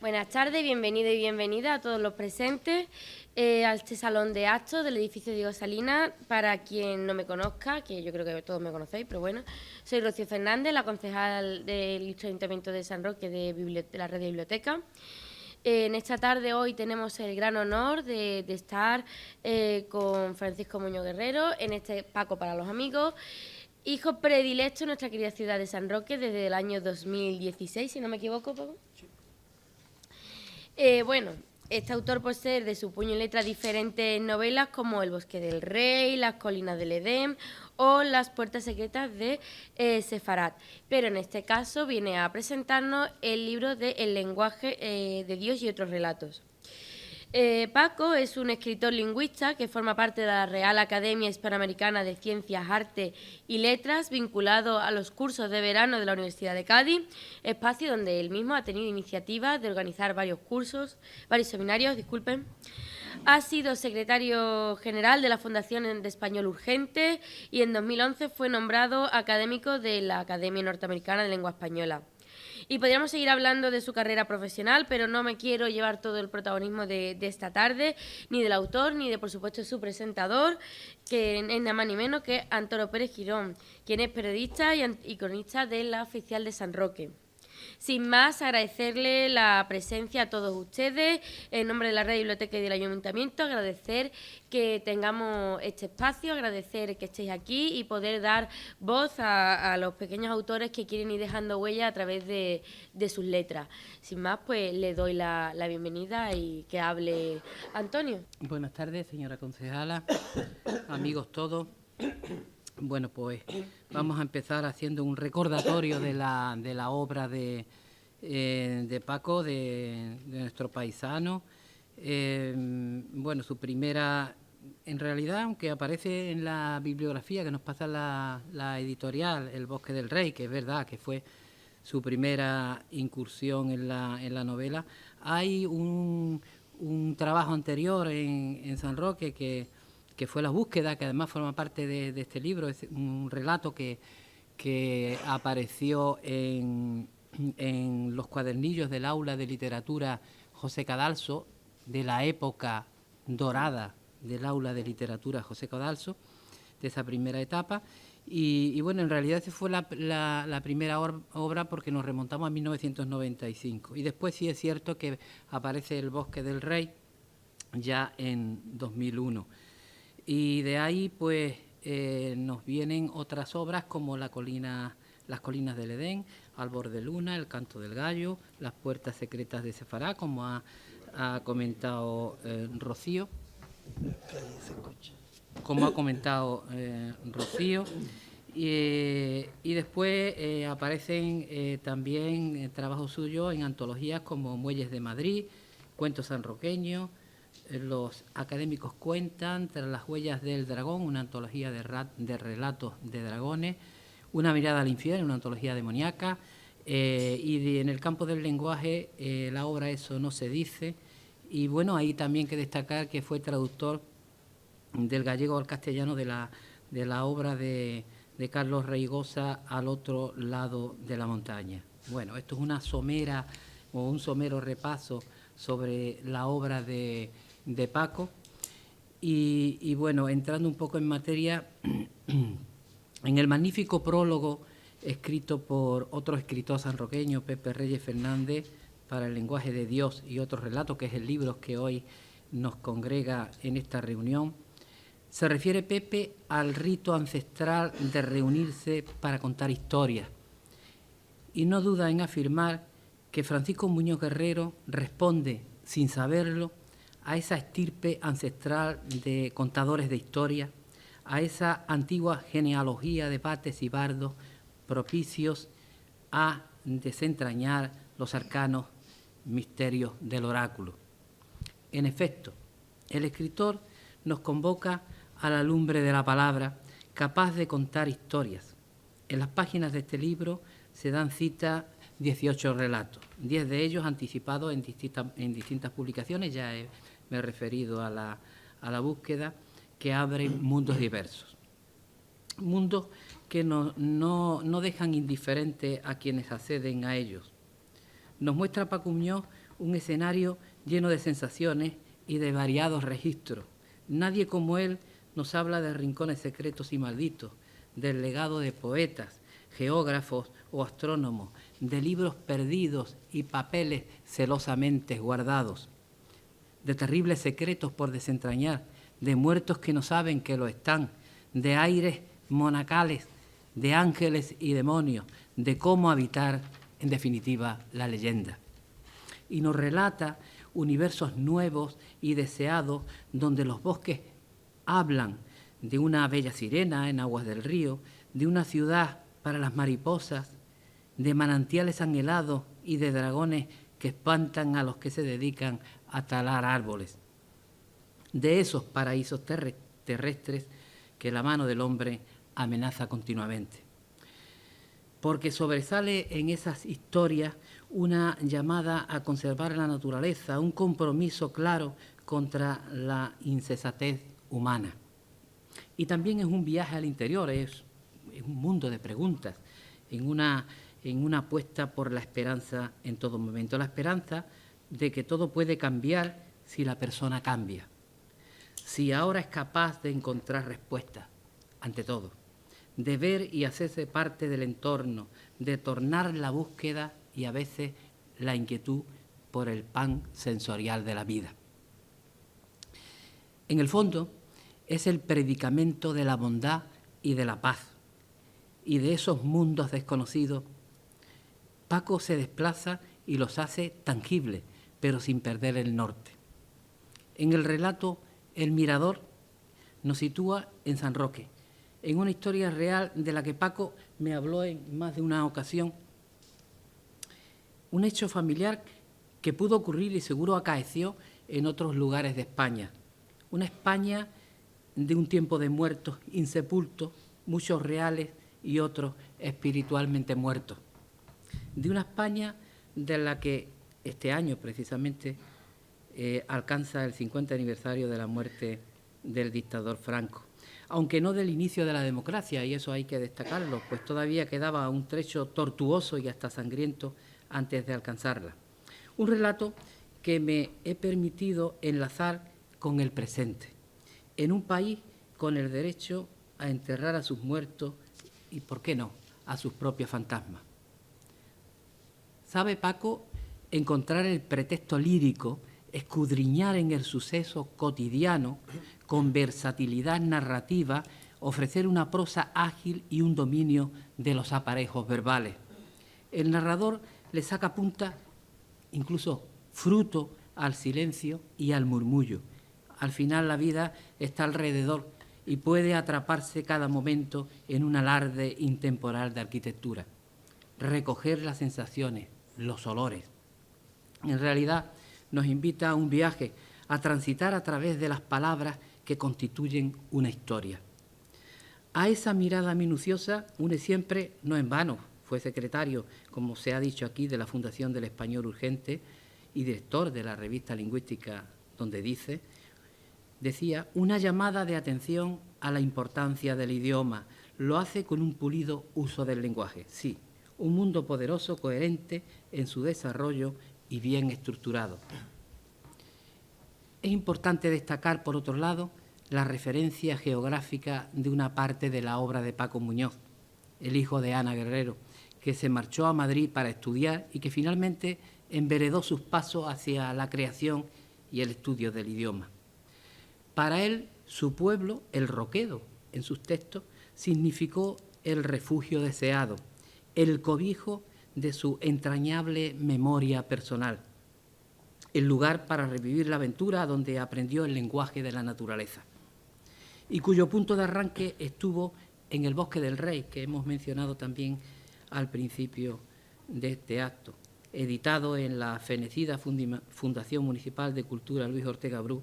Buenas tardes, bienvenido y bienvenida a todos los presentes a este salón de actos del edificio Diego Salinas. Para quien no me conozca, que yo creo que todos me conocéis, pero bueno, soy Rocío Fernández, la concejal del Ayuntamiento de San Roque de la red de biblioteca. En esta tarde hoy tenemos el gran honor de estar con Francisco Muñoz Guerrero en este Paco para los amigos, hijo predilecto de nuestra querida ciudad de San Roque desde el año 2016, si no me equivoco, Paco. Bueno, este autor posee de su puño y letra diferentes novelas como El bosque del rey, Las colinas del Edén o Las puertas secretas de Sefarat. Pero en este caso viene a presentarnos el libro de El lenguaje de Dios y otros relatos. Paco es un escritor lingüista que forma parte de la Real Academia Hispanoamericana de Ciencias, Artes y Letras, vinculado a los cursos de verano de la Universidad de Cádiz, espacio donde él mismo ha tenido iniciativa de organizar varios seminarios. Ha sido secretario general de la Fundación de Español Urgente y en 2011 fue nombrado académico de la Academia Norteamericana de Lengua Española. Y podríamos seguir hablando de su carrera profesional, pero no me quiero llevar todo el protagonismo de esta tarde, ni del autor, ni de, por supuesto, su presentador, que es nada más ni menos que Antonio Pérez Girón, quien es periodista y cronista de La Oficial de San Roque. Sin más, agradecerle la presencia a todos ustedes, en nombre de la Red de Biblioteca y del Ayuntamiento, agradecer que tengamos este espacio, agradecer que estéis aquí y poder dar voz a los pequeños autores que quieren ir dejando huella a través de sus letras. Sin más, pues le doy la bienvenida y que hable Antonio. Buenas tardes, señora concejala, amigos todos. Bueno, pues vamos a empezar haciendo un recordatorio de la obra de Paco, de nuestro paisano. Bueno, su primera, en realidad, aunque aparece en la bibliografía que nos pasa la editorial El bosque del rey, que es verdad que fue su primera incursión en la novela, hay un trabajo anterior en San Roque que fue La búsqueda, que además forma parte de este libro. Es un relato que apareció en los cuadernillos del aula de literatura José Cadalso, de la época dorada del aula de literatura José Cadalso, de esa primera etapa. Y bueno, en realidad esa fue la primera obra porque nos remontamos a 1995. Y después sí es cierto que aparece El bosque del rey ya en 2001. Y de ahí pues nos vienen otras obras como Las colinas del Edén, Albor de luna, El canto del gallo, Las puertas secretas de Sefarat, como ha comentado Rocío. Y después aparecen también trabajos suyos en antologías como Muelles de Madrid, Cuentos sanroqueños, Los académicos cuentan, Tras las huellas del dragón, una antología de relatos de dragones, Una mirada al infierno, una antología demoníaca, y en el campo del lenguaje la obra Eso no se dice. Y bueno, ahí también hay que destacar que fue traductor del gallego al castellano de la obra de Carlos Reigosa, Al otro lado de la montaña. Bueno, esto es una somera o un somero repaso sobre la obra de Paco. Y bueno, entrando un poco en materia, en el magnífico prólogo escrito por otro escritor sanroqueño, Pepe Reyes Fernández, para El lenguaje de Dios y otros relatos, que es el libro que hoy nos congrega en esta reunión, se refiere Pepe al rito ancestral de reunirse para contar historias. Y no duda en afirmar que Francisco Muñoz Guerrero responde, sin saberlo, a esa estirpe ancestral de contadores de historias, a esa antigua genealogía de pates y bardos propicios a desentrañar los arcanos misterios del oráculo. En efecto, el escritor nos convoca a la lumbre de la palabra, capaz de contar historias. En las páginas de este libro se dan cita 18 relatos, 10 de ellos anticipados en distintas publicaciones. Ya me he referido a la búsqueda, que abren mundos diversos. Mundos que no dejan indiferentes a quienes acceden a ellos. Nos muestra Paco Muñoz un escenario lleno de sensaciones y de variados registros. Nadie como él nos habla de rincones secretos y malditos, del legado de poetas, geógrafos o astrónomos, de libros perdidos y papeles celosamente guardados, de terribles secretos por desentrañar, de muertos que no saben que lo están, de aires monacales, de ángeles y demonios, de cómo habitar, en definitiva, la leyenda. Y nos relata universos nuevos y deseados donde los bosques hablan de una bella sirena en aguas del río, de una ciudad para las mariposas, de manantiales anhelados y de dragones que espantan a los que se dedican a talar árboles, de esos paraísos terrestres que la mano del hombre amenaza continuamente. Porque sobresale en esas historias una llamada a conservar la naturaleza, un compromiso claro contra la insensatez humana. Y también es un viaje al interior, es un mundo de preguntas, en una apuesta por la esperanza en todo momento, la esperanza de que todo puede cambiar si la persona cambia, si ahora es capaz de encontrar respuestas ante todo, de ver y hacerse parte del entorno, de tornar la búsqueda y a veces la inquietud por el pan sensorial de la vida. En el fondo, es el predicamento de la bondad y de la paz, y de esos mundos desconocidos. Paco se desplaza y los hace tangibles, pero sin perder el norte. En el relato El Mirador nos sitúa en San Roque, en una historia real de la que Paco me habló en más de una ocasión. Un hecho familiar que pudo ocurrir y seguro acaeció en otros lugares de España. Una España de un tiempo de muertos insepultos, muchos reales y otros espiritualmente muertos. De una España de la que este año precisamente alcanza el 50 aniversario de la muerte del dictador Franco, aunque no del inicio de la democracia, y eso hay que destacarlo, pues todavía quedaba un trecho tortuoso y hasta sangriento antes de alcanzarla. Un relato que me he permitido enlazar con el presente, en un país con el derecho a enterrar a sus muertos y, ¿por qué no?, a sus propios fantasmas. Sabe Paco encontrar el pretexto lírico, escudriñar en el suceso cotidiano, con versatilidad narrativa, ofrecer una prosa ágil y un dominio de los aparejos verbales. El narrador le saca punta, incluso fruto, al silencio y al murmullo. Al final la vida está alrededor y puede atraparse cada momento en un alarde intemporal de arquitectura. Recoger las sensaciones, los olores. En realidad nos invita a un viaje, a transitar a través de las palabras que constituyen una historia. A esa mirada minuciosa une siempre, no en vano, fue secretario, como se ha dicho aquí, de la Fundación del Español Urgente y director de la revista lingüística Donde decía, una llamada de atención a la importancia del idioma. Lo hace con un pulido uso del lenguaje. Sí, un mundo poderoso, coherente en su desarrollo y bien estructurado. Es importante destacar, por otro lado, la referencia geográfica de una parte de la obra de Paco Muñoz, el hijo de Ana Guerrero, que se marchó a Madrid para estudiar y que finalmente enveredó sus pasos hacia la creación y el estudio del idioma. Para él, su pueblo, el Roquedo, en sus textos, significó el refugio deseado, el cobijo de su entrañable memoria personal, el lugar para revivir la aventura donde aprendió el lenguaje de la naturaleza, y cuyo punto de arranque estuvo en el Bosque del Rey, que hemos mencionado también al principio de este acto, editado en la fenecida Fundación Municipal de Cultura Luis Ortega Bru,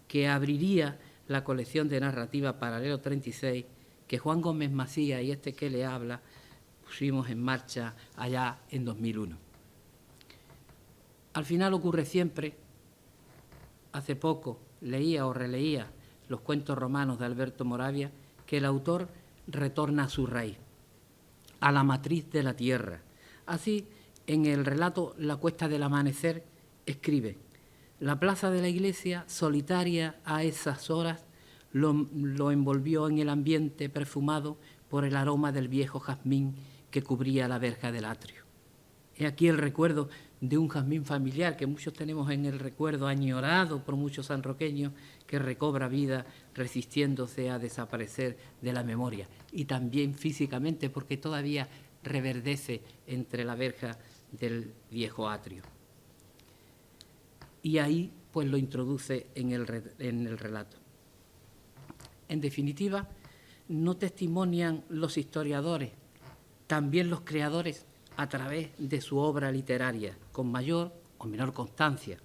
que abriría la colección de narrativa Paralelo 36 que Juan Gómez Macías y este que le habla pusimos en marcha allá en 2001. Al final ocurre siempre. Hace poco leía o releía los cuentos romanos de Alberto Moravia, que el autor retorna a su raíz, a la matriz de la tierra. Así, en el relato La Cuesta del Amanecer, escribe: la plaza de la iglesia, solitaria a esas horas, lo envolvió en el ambiente perfumado por el aroma del viejo jazmín que cubría la verja del atrio. He aquí el recuerdo de un jazmín familiar que muchos tenemos en el recuerdo, añorado por muchos sanroqueños, que recobra vida resistiéndose a desaparecer de la memoria, y también físicamente, porque todavía reverdece entre la verja del viejo atrio. Y ahí pues lo introduce en el relato. En definitiva, no testimonian los historiadores, también los creadores, a través de su obra literaria, con mayor o menor constancia.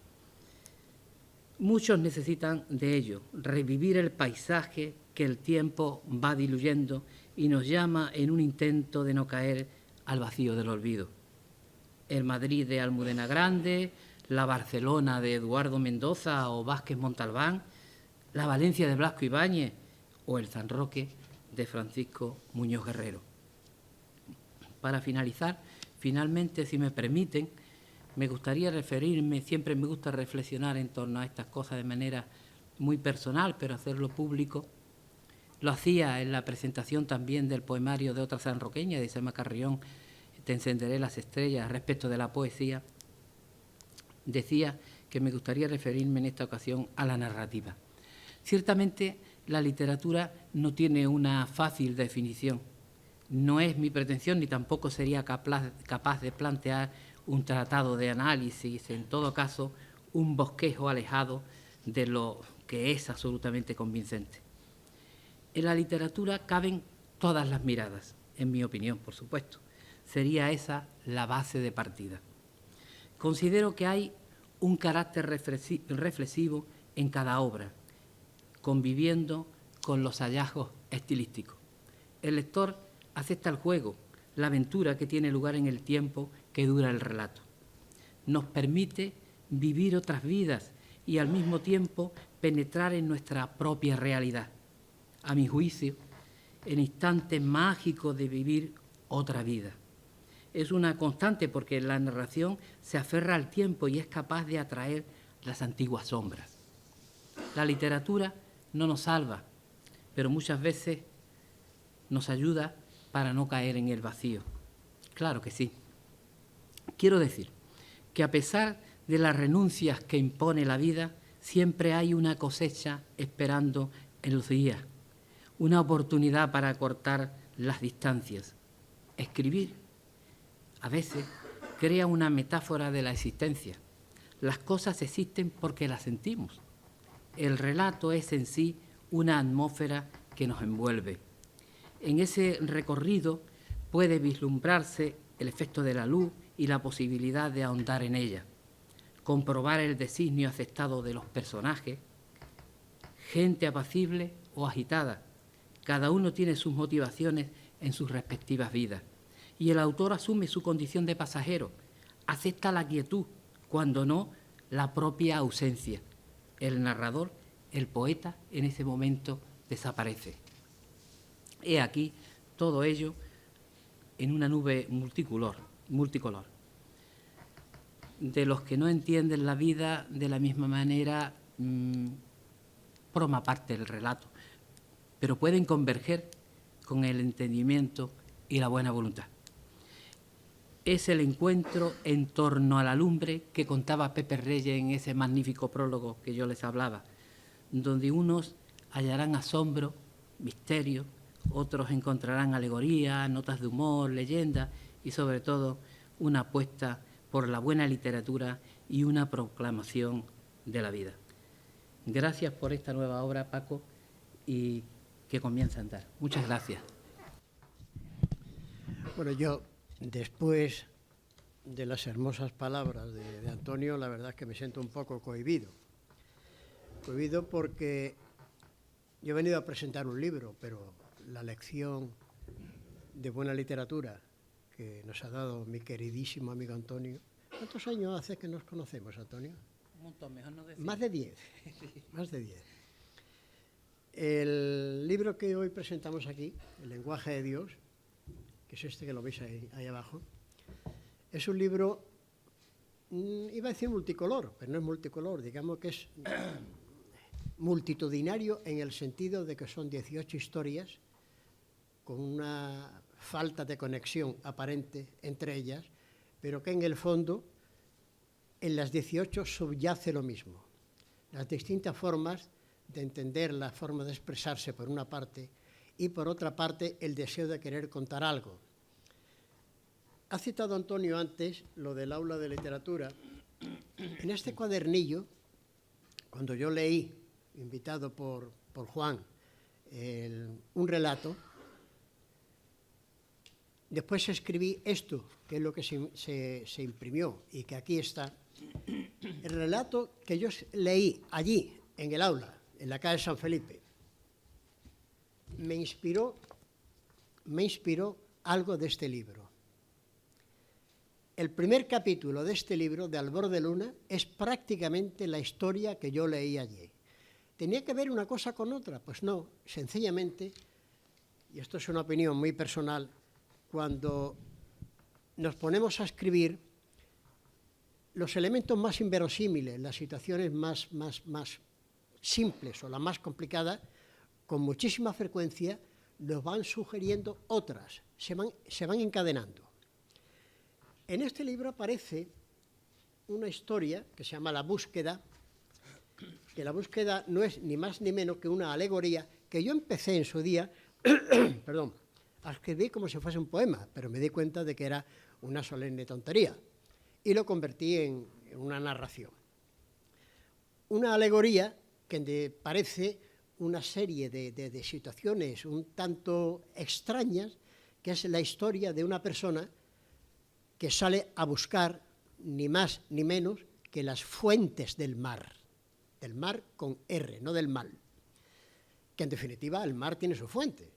Muchos necesitan de ello, revivir el paisaje que el tiempo va diluyendo y nos llama en un intento de no caer al vacío del olvido. El Madrid de Almudena Grande, la Barcelona de Eduardo Mendoza o Vázquez Montalbán, la Valencia de Blasco Ibáñez o el San Roque de Francisco Muñoz Guerrero. Para finalizar, finalmente, si me permiten, me gustaría referirme, siempre me gusta reflexionar en torno a estas cosas de manera muy personal, pero hacerlo público. Lo hacía en la presentación también del poemario de otra sanroqueña, de Isema Carrión, Te encenderé las estrellas, respecto de la poesía. Decía que me gustaría referirme en esta ocasión a la narrativa. Ciertamente, la literatura no tiene una fácil definición. No es mi pretensión ni tampoco sería capaz de plantear un tratado de análisis, en todo caso, un bosquejo alejado de lo que es absolutamente convincente. En la literatura caben todas las miradas, en mi opinión, por supuesto. Sería esa la base de partida. Considero que hay un carácter reflexivo en cada obra, conviviendo con los hallazgos estilísticos. El lector acepta el juego, la aventura que tiene lugar en el tiempo que dura el relato. Nos permite vivir otras vidas y al mismo tiempo penetrar en nuestra propia realidad. A mi juicio, el instante mágico de vivir otra vida. Es una constante porque la narración se aferra al tiempo y es capaz de atraer las antiguas sombras. La literatura no nos salva, pero muchas veces nos ayuda para no caer en el vacío. Claro que sí. Quiero decir que a pesar de las renuncias que impone la vida, siempre hay una cosecha esperando en los días, una oportunidad para acortar las distancias. Escribir, a veces, crea una metáfora de la existencia. Las cosas existen porque las sentimos. El relato es en sí una atmósfera que nos envuelve. En ese recorrido puede vislumbrarse el efecto de la luz y la posibilidad de ahondar en ella, comprobar el designio aceptado de los personajes, gente apacible o agitada. Cada uno tiene sus motivaciones en sus respectivas vidas y el autor asume su condición de pasajero, acepta la quietud, cuando no, la propia ausencia. El narrador, el poeta, en ese momento desaparece. He aquí todo ello en una nube multicolor. De los que no entienden la vida de la misma manera, forma parte del relato, pero pueden converger con el entendimiento y la buena voluntad. Es el encuentro en torno a la lumbre que contaba Pepe Reyes en ese magnífico prólogo que yo les hablaba, donde unos hallarán asombro, misterio, otros encontrarán alegoría, notas de humor, leyendas y sobre todo una apuesta por la buena literatura y una proclamación de la vida. Gracias por esta nueva obra, Paco, y que comienza a andar. Muchas gracias. Bueno, yo, después de las hermosas palabras de Antonio, la verdad es que me siento un poco cohibido. Cohibido porque yo he venido a presentar un libro, pero la lección de buena literatura que nos ha dado mi queridísimo amigo Antonio. ¿Cuántos años hace que nos conocemos, Antonio? Un montón, mejor no decir. Más de 10. Más de 10. El libro que hoy presentamos aquí, El lenguaje de Dios, que es este que lo veis ahí abajo, es un libro iba a decir multicolor, pero no es multicolor, digamos que es multitudinario en el sentido de que son 18 historias con una falta de conexión aparente entre ellas, pero que en el fondo, en las 18 subyace lo mismo. Las distintas formas de entender la forma de expresarse por una parte y por otra parte el deseo de querer contar algo. Ha citado Antonio antes lo del aula de literatura. En este cuadernillo, cuando yo leí, invitado por Juan, un relato, después escribí esto, que es lo que se imprimió y que aquí está. El relato que yo leí allí, en el aula, en la calle San Felipe, me inspiró algo de este libro. El primer capítulo de este libro, de Albor de Luna, es prácticamente la historia que yo leí allí. ¿Tenía que ver una cosa con otra? Pues no, sencillamente, y esto es una opinión muy personal, cuando nos ponemos a escribir, los elementos más inverosímiles, las situaciones más simples o las más complicadas, con muchísima frecuencia nos van sugiriendo otras, se van encadenando. En este libro aparece una historia que se llama La búsqueda, que la búsqueda no es ni más ni menos que una alegoría que yo empecé en su día, perdón, a escribir como si fuese un poema, pero me di cuenta de que era una solemne tontería y lo convertí en una narración. Una alegoría que parece una serie de situaciones un tanto extrañas, que es la historia de una persona que sale a buscar ni más ni menos que las fuentes del mar con R, no del mal, que en definitiva el mar tiene su fuente.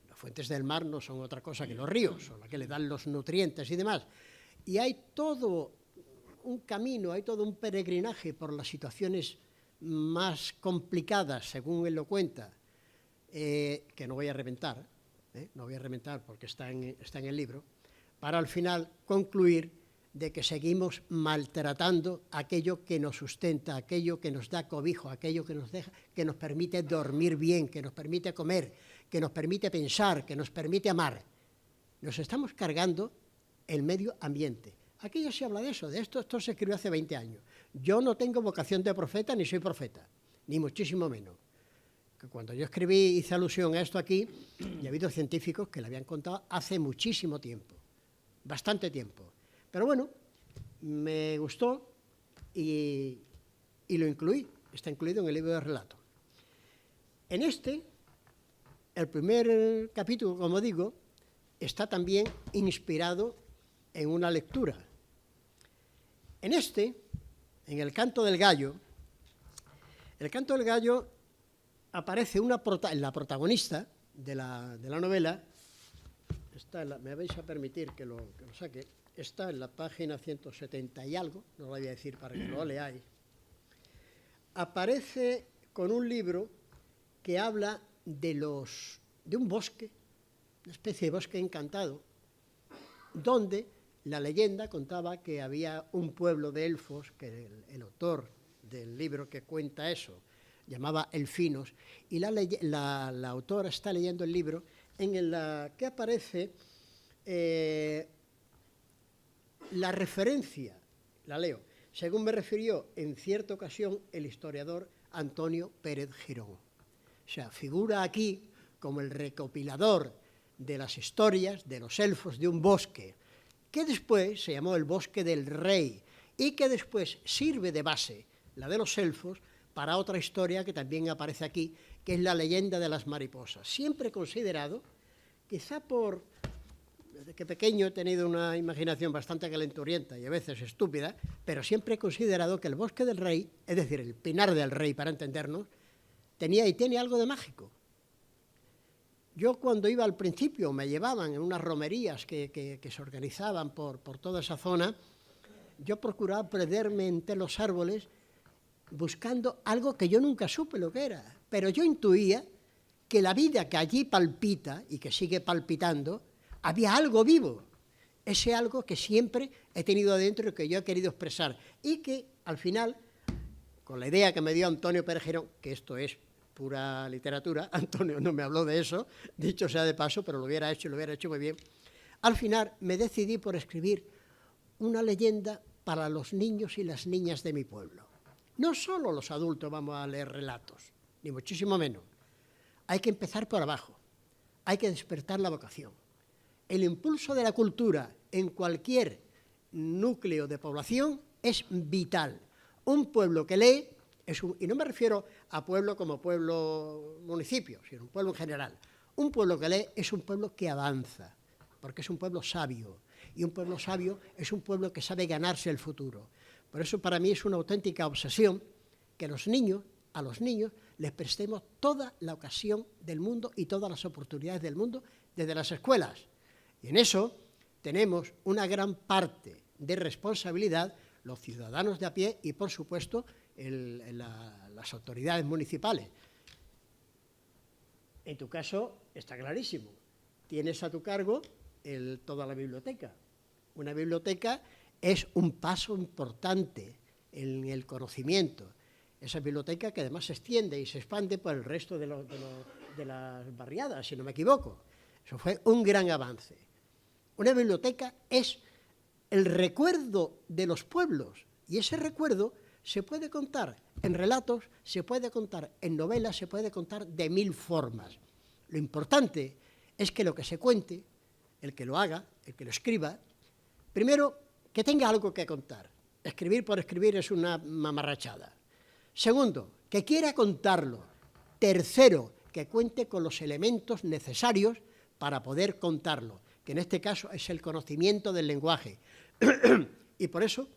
Las fuentes del mar no son otra cosa que los ríos, son las que le dan los nutrientes y demás. Y hay todo un camino, hay todo un peregrinaje por las situaciones más complicadas, según él lo cuenta, que no voy a reventar, porque está en el libro, para al final concluir de que seguimos maltratando aquello que nos sustenta, aquello que nos da cobijo, aquello que nos permite dormir bien, que nos permite comer, que nos permite pensar, que nos permite amar. Nos estamos cargando el medio ambiente. Aquí ya se habla de eso, esto se escribió hace 20 años. Yo no tengo vocación de profeta, ni soy profeta, ni muchísimo menos. Que cuando yo escribí, hice alusión a esto aquí, y ha habido científicos que lo habían contado hace muchísimo tiempo, bastante tiempo. Pero bueno, me gustó y lo incluí, está incluido en el libro de relato. En el primer capítulo, como digo, está también inspirado en una lectura. En el Canto del Gallo, aparece la protagonista de la novela, me vais a permitir que lo saque, está en la página 170 y algo, no lo voy a decir para que lo leáis, aparece con un libro que habla de un bosque, una especie de bosque encantado, donde la leyenda contaba que había un pueblo de elfos, que el autor del libro que cuenta eso llamaba Elfinos, y la autora está leyendo el libro en la que aparece la referencia, la leo, según me refirió en cierta ocasión el historiador Antonio Pérez Girón. O sea, figura aquí como el recopilador de las historias de los elfos de un bosque, que después se llamó el Bosque del Rey y que después sirve de base, la de los elfos, para otra historia que también aparece aquí, que es la leyenda de las mariposas. Siempre he considerado, quizá desde que pequeño he tenido una imaginación bastante calenturienta y a veces estúpida, pero siempre he considerado que el Bosque del Rey, es decir, el Pinar del Rey, para entendernos, tenía y tiene algo de mágico. Yo cuando iba al principio me llevaban en unas romerías que se organizaban por toda esa zona, yo procuraba perderme entre los árboles buscando algo que yo nunca supe lo que era, pero yo intuía que la vida que allí palpita y que sigue palpitando, había algo vivo ese algo que siempre he tenido adentro y que yo he querido expresar, y que al final, con la idea que me dio Antonio Pérez Girón, que esto es pura literatura, Antonio no me habló de eso, dicho sea de paso, pero lo hubiera hecho muy bien, al final me decidí por escribir una leyenda para los niños y las niñas de mi pueblo. No solo los adultos vamos a leer relatos, ni muchísimo menos. Hay que empezar por abajo, hay que despertar la vocación. El impulso de la cultura en cualquier núcleo de población es vital. Un pueblo que lee, y no me refiero a pueblo como pueblo municipio, sino un pueblo en general. Un pueblo que lee es un pueblo que avanza, porque es un pueblo sabio, y un pueblo sabio es un pueblo que sabe ganarse el futuro. Por eso para mí es una auténtica obsesión que a los niños les prestemos toda la ocasión del mundo y todas las oportunidades del mundo desde las escuelas. Y en eso tenemos una gran parte de responsabilidad los ciudadanos de a pie y, por supuesto, las autoridades municipales. En tu caso está clarísimo. Tienes a tu cargo toda la biblioteca. Una biblioteca es un paso importante en el conocimiento. Esa biblioteca que además se extiende y se expande por el resto de las barriadas, si no me equivoco. Eso fue un gran avance. Una biblioteca es el recuerdo de los pueblos, y ese recuerdo se puede contar en relatos, se puede contar en novelas, se puede contar de 1000 formas. Lo importante es que lo que se cuente, el que lo haga, el que lo escriba, primero, que tenga algo que contar. Escribir por escribir es una mamarrachada. Segundo, que quiera contarlo. Tercero, que cuente con los elementos necesarios para poder contarlo, que en este caso es el conocimiento del lenguaje. Y por eso,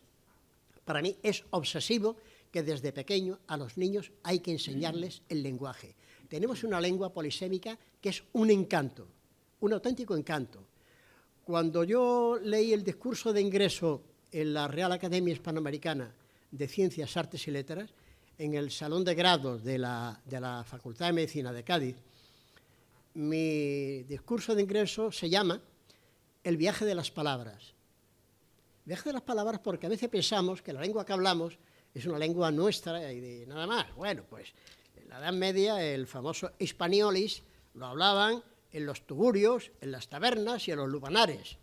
para mí es obsesivo que desde pequeño a los niños hay que enseñarles el lenguaje. Tenemos una lengua polisémica que es un encanto, un auténtico encanto. Cuando yo leí el discurso de ingreso en la Real Academia Hispanoamericana de Ciencias, Artes y Letras, en el Salón de Grados de la Facultad de Medicina de Cádiz, mi discurso de ingreso se llama El viaje de las palabras. El viaje de las palabras porque a veces pensamos que la lengua que hablamos es una lengua nuestra y de nada más. Bueno, pues en la Edad Media el famoso hispaniolis lo hablaban en los tugurios, en las tabernas y en los lupanares.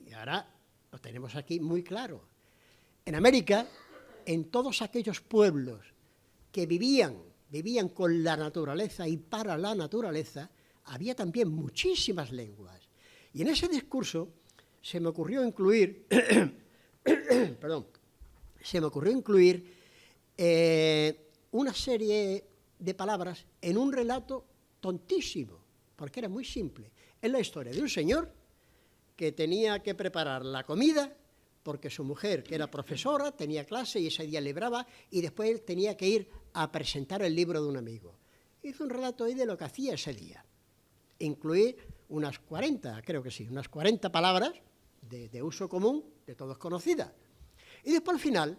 Y ahora lo tenemos aquí muy claro. En América, en todos aquellos pueblos que vivían con la naturaleza y para la naturaleza, había también muchísimas lenguas. Y en ese discurso se me ocurrió incluir, una serie de palabras en un relato tontísimo, porque era muy simple. Es la historia de un señor que tenía que preparar la comida porque su mujer, que era profesora, tenía clase y ese día libraba, y después él tenía que ir a presentar el libro de un amigo. Hizo un relato ahí de lo que hacía ese día. Incluí unas 40, creo que sí, unas 40 palabras de uso común, de todos conocidas. Y después al final,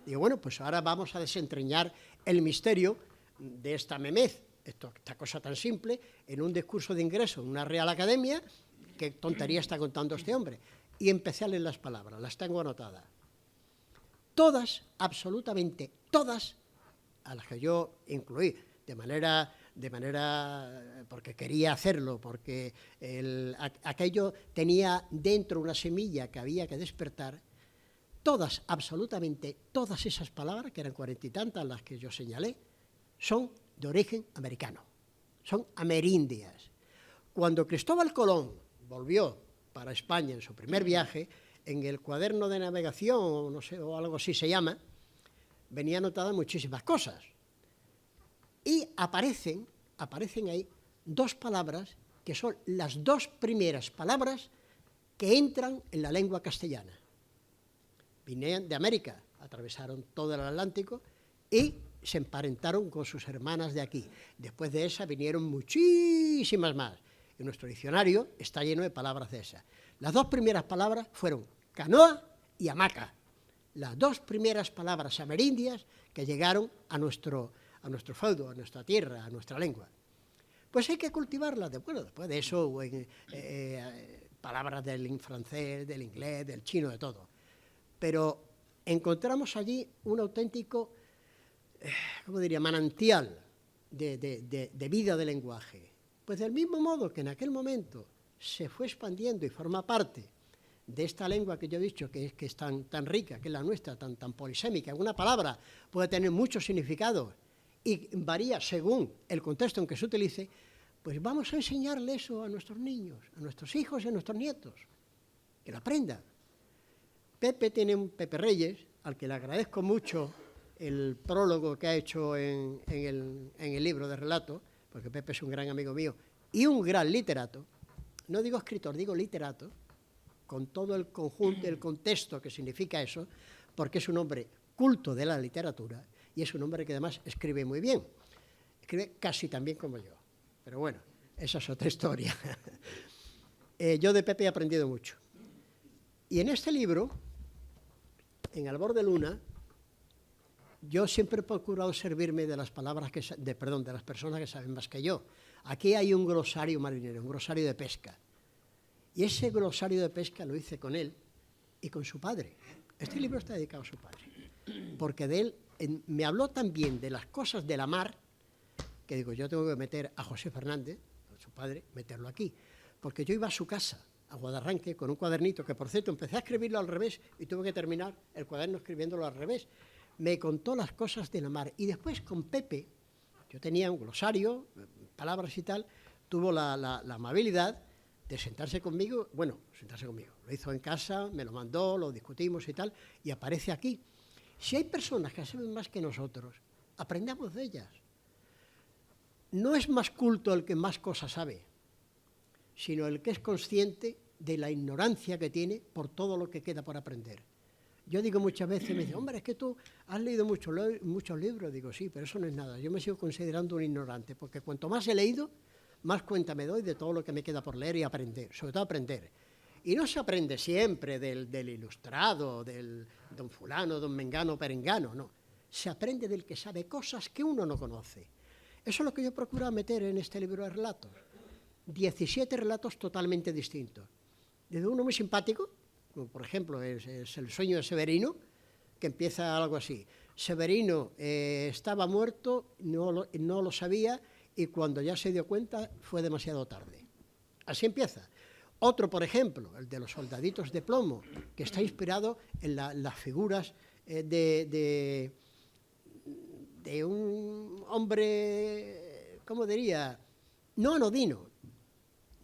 digo, bueno, pues ahora vamos a desentrañar el misterio de esta memez, esta cosa tan simple, en un discurso de ingreso en una Real Academia. ¿Qué tontería está contando este hombre? Y empecé a leer las palabras, las tengo anotadas. Todas, absolutamente todas, a las que yo incluí, de manera porque quería hacerlo, porque aquello tenía dentro una semilla que había que despertar. Todas, absolutamente todas esas palabras, que eran 40 y tantas las que yo señalé, son de origen americano, son amerindias. Cuando Cristóbal Colón volvió para España en su primer viaje, en el cuaderno de navegación, o no sé, o algo así se llama, venía anotadas muchísimas cosas. Y aparecen ahí dos palabras que son las dos primeras palabras que entran en la lengua castellana. Vinieron de América, atravesaron todo el Atlántico y se emparentaron con sus hermanas de aquí. Después de esa vinieron muchísimas más. Y nuestro diccionario está lleno de palabras de esas. Las dos primeras palabras fueron canoa y hamaca. Las dos primeras palabras amerindias que llegaron a nuestro feudo, a nuestra tierra, a nuestra lengua. Pues hay que cultivarlas. Bueno, después de eso palabras del francés, del inglés, del chino, de todo. Pero encontramos allí un auténtico, ¿cómo diría?, manantial de vida del lenguaje. Pues del mismo modo que en aquel momento se fue expandiendo y forma parte de esta lengua que yo he dicho que es tan rica, que es la nuestra, tan polisémica. Una palabra puede tener muchos significados y varía según el contexto en que se utilice, pues vamos a enseñarle eso a nuestros niños, a nuestros hijos y a nuestros nietos, que lo aprendan. Pepe Reyes, al que le agradezco mucho el prólogo que ha hecho en el libro de relatos, porque Pepe es un gran amigo mío y un gran literato, no digo escritor, digo literato, con todo el conjunto, el contexto que significa eso, porque es un hombre culto de la literatura y es un hombre que además escribe muy bien, escribe casi tan bien como yo, pero bueno, esa es otra historia. Yo de Pepe he aprendido mucho. Y en este libro, en Albor de Luna, yo siempre he procurado servirme de las palabras de las personas que saben más que yo. Aquí hay un glosario marinero, un glosario de pesca. Y ese glosario de pesca lo hice con él y con su padre. Este libro está dedicado a su padre, porque de él me habló también de las cosas de la mar, que digo, yo tengo que meter a José Fernández, a su padre, meterlo aquí, porque yo iba a su casa, a Guadarranque, con un cuadernito, que por cierto empecé a escribirlo al revés y tuve que terminar el cuaderno escribiéndolo al revés. Me contó las cosas de la mar y después con Pepe, yo tenía un glosario, palabras y tal, tuvo la amabilidad de sentarse conmigo, lo hizo en casa, me lo mandó, lo discutimos y tal, y aparece aquí. Si hay personas que saben más que nosotros, aprendamos de ellas. No es más culto el que más cosas sabe, sino el que es consciente de la ignorancia que tiene por todo lo que queda por aprender. Yo digo muchas veces, me dicen, hombre, es que tú has leído muchos libros. Digo, sí, pero eso no es nada. Yo me sigo considerando un ignorante, porque cuanto más he leído, más cuenta me doy de todo lo que me queda por leer y aprender, sobre todo aprender. Y no se aprende siempre del ilustrado, del don fulano, don mengano, perengano, no. Se aprende del que sabe cosas que uno no conoce. Eso es lo que yo he procurado meter en este libro de relatos. 17 relatos totalmente distintos. Desde uno muy simpático, como por ejemplo es El sueño de Severino, que empieza algo así. Severino estaba muerto, no lo sabía, y cuando ya se dio cuenta fue demasiado tarde. Así empieza. Otro, por ejemplo, el de los soldaditos de plomo, que está inspirado en las figuras de un hombre, ¿cómo diría? No anodino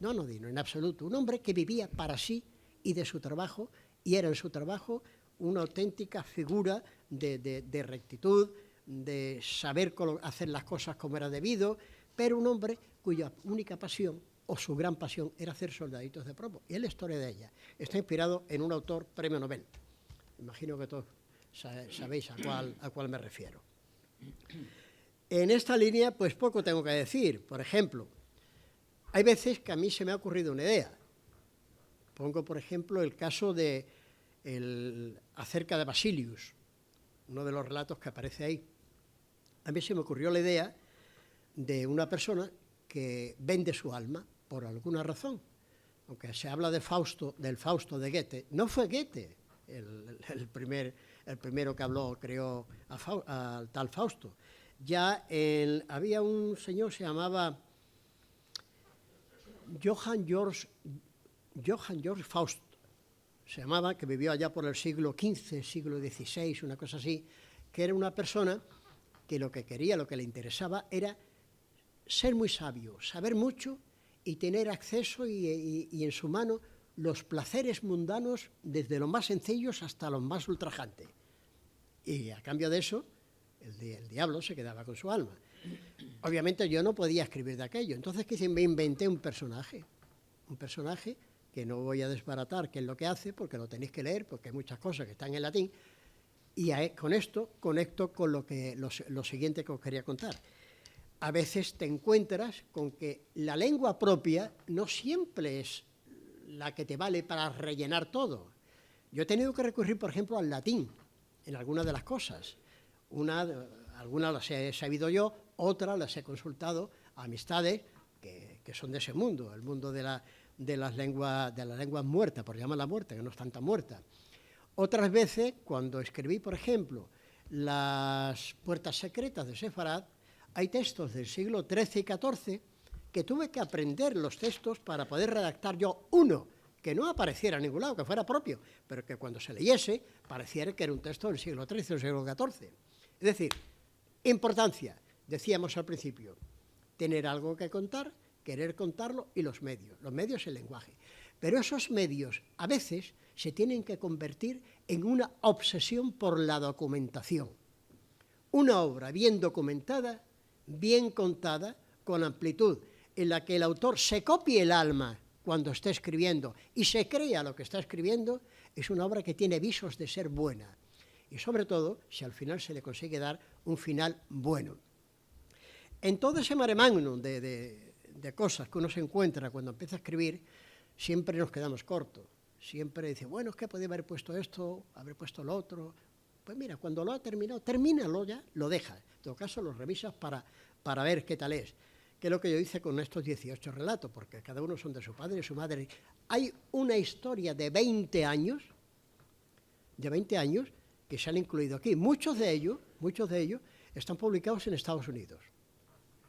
en absoluto, un hombre que vivía para sí y de su trabajo, y era en su trabajo una auténtica figura de rectitud, de saber hacer las cosas como era debido, pero un hombre cuya única pasión, o su gran pasión, era hacer soldaditos de plomo. Y es la historia de ella. Está inspirado en un autor premio Nobel. Imagino que todos sabéis a cuál me refiero. En esta línea, pues poco tengo que decir. Por ejemplo, hay veces que a mí se me ha ocurrido una idea. Pongo, por ejemplo, el caso acerca de Basilius, uno de los relatos que aparece ahí. A mí se me ocurrió la idea de una persona que vende su alma por alguna razón. Aunque se habla del Fausto de Goethe, no fue Goethe el primero que creó al tal Fausto. Ya había un señor, se llamaba Johann Georg Faust, se llamaba, que vivió allá por el siglo XV, siglo XVI, una cosa así, que era una persona que lo que quería, lo que le interesaba era ser muy sabio, saber mucho y tener acceso y en su mano los placeres mundanos, desde los más sencillos hasta los más ultrajantes. Y a cambio de eso, el diablo se quedaba con su alma. Obviamente yo no podía escribir de aquello, entonces me inventé un personaje que no voy a desbaratar qué es lo que hace, porque lo tenéis que leer, porque hay muchas cosas que están en latín, y con esto conecto con lo siguiente que os quería contar. A veces te encuentras con que la lengua propia no siempre es la que te vale para rellenar todo. Yo he tenido que recurrir, por ejemplo, al latín en algunas de las cosas. Algunas las he sabido yo, otras las he consultado a amistades que son de ese mundo, el mundo de de las lenguas muertas, por llamarlas muertas, que no están tan muertas. Otras veces, cuando escribí, por ejemplo, las puertas secretas de Sefarad, hay textos del siglo XIII y XIV que tuve que aprender los textos para poder redactar yo uno, que no apareciera en ningún lado, que fuera propio, pero que cuando se leyese pareciera que era un texto del siglo XIII o del siglo XIV. Es decir, importancia, decíamos al principio, tener algo que contar, querer contarlo y los medios el lenguaje. Pero esos medios a veces se tienen que convertir en una obsesión por la documentación. Una obra bien documentada, bien contada, con amplitud, en la que el autor se copie el alma cuando está escribiendo y se crea lo que está escribiendo, es una obra que tiene visos de ser buena. Y sobre todo, si al final se le consigue dar un final bueno. En todo ese mare magnum de cosas que uno se encuentra cuando empieza a escribir, siempre nos quedamos cortos. Siempre dice, bueno, es que podía haber puesto esto, haber puesto lo otro. Pues mira, cuando lo ha terminado, termínalo ya, lo dejas. En todo caso, lo revisas para ver qué tal es. Que es lo que yo hice con estos 18 relatos, porque cada uno son de su padre y su madre. Hay una historia de 20 años que se han incluido aquí. Muchos de ellos están publicados en Estados Unidos.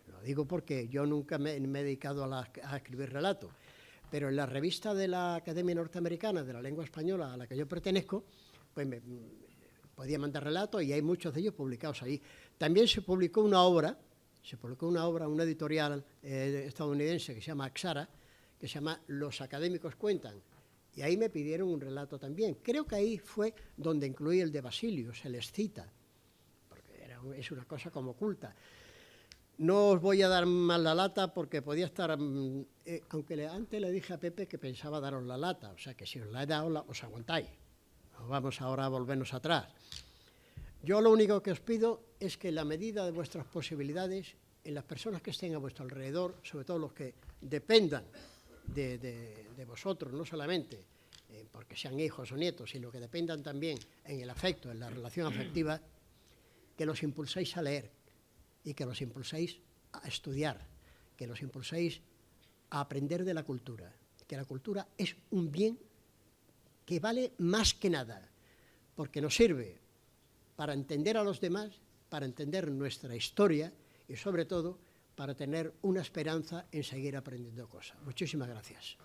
Lo digo porque yo nunca me he dedicado a escribir relatos, pero en la revista de la Academia Norteamericana de la Lengua Española a la que yo pertenezco, pues podía mandar relatos y hay muchos de ellos publicados ahí. También se publicó una obra, una editorial estadounidense que se llama Axara, que se llama Los académicos cuentan, y ahí me pidieron un relato también. Creo que ahí fue donde incluí el de Basilio, se les cita, porque es una cosa como oculta. No os voy a dar más la lata porque podía estar, aunque antes le dije a Pepe que pensaba daros la lata, o sea que si os la he dado, os aguantáis. No vamos ahora a volvernos atrás. Yo lo único que os pido es que en la medida de vuestras posibilidades, en las personas que estén a vuestro alrededor, sobre todo los que dependan de vosotros, no solamente porque sean hijos o nietos, sino que dependan también en el afecto, en la relación afectiva, que los impulséis a leer y que los impulséis a estudiar, que los impulséis a aprender de la cultura, que la cultura es un bien que vale más que nada, porque nos sirve para entender a los demás, para entender nuestra historia y sobre todo para tener una esperanza en seguir aprendiendo cosas. Muchísimas gracias.